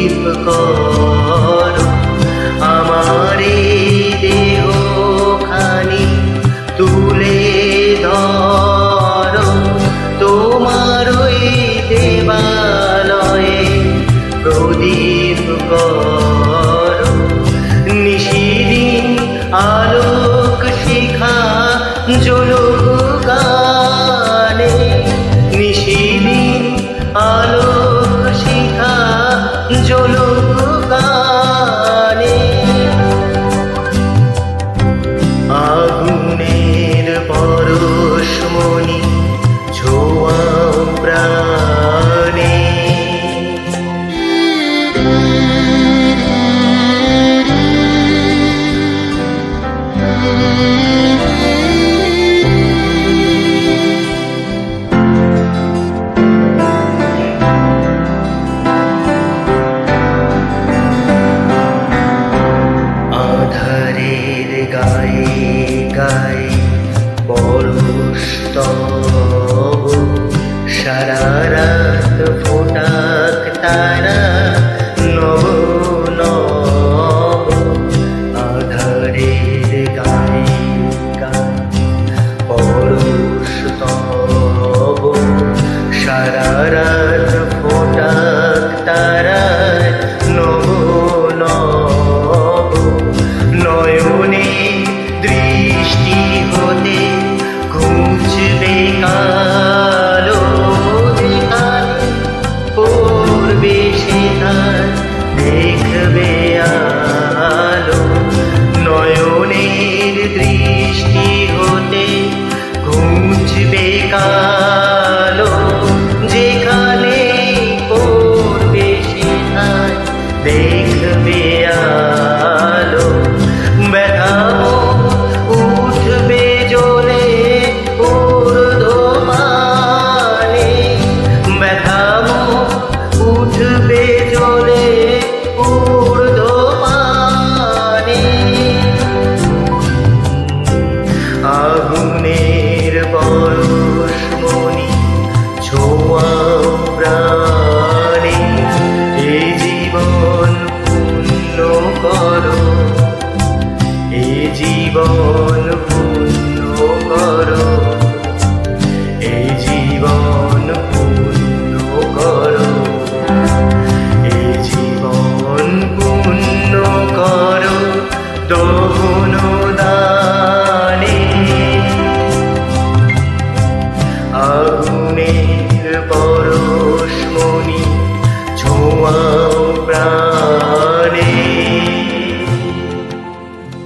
প্রদীপ করো আমার এই দেহখানি তুলে ধরো তোমার ওই দেবালয়ে প্রদীপ করো নিশিদিন আলোক শিখা জ্বলুক গানে নিশিদিন আলোক শিখা জ্বলুক গানে আগুনের পরশমণি ছোঁয়াও প্রাণে আধারের গায়ে গায়ে পরশ তব সারা রাত ফোটাক তারা নব নব আধারের গায়ে গায়ে পরশ তব সারা রাত ফোটাক তারা নব নব নয়নে দৃষ্টি হতে ঘুচবে কালো যেখানে পড়বে সেখান দেখবে আলো নয়নের দৃষ্টি হতে ঘুচবে কালো যেখানে পড়বে সেখান দেখবে আলো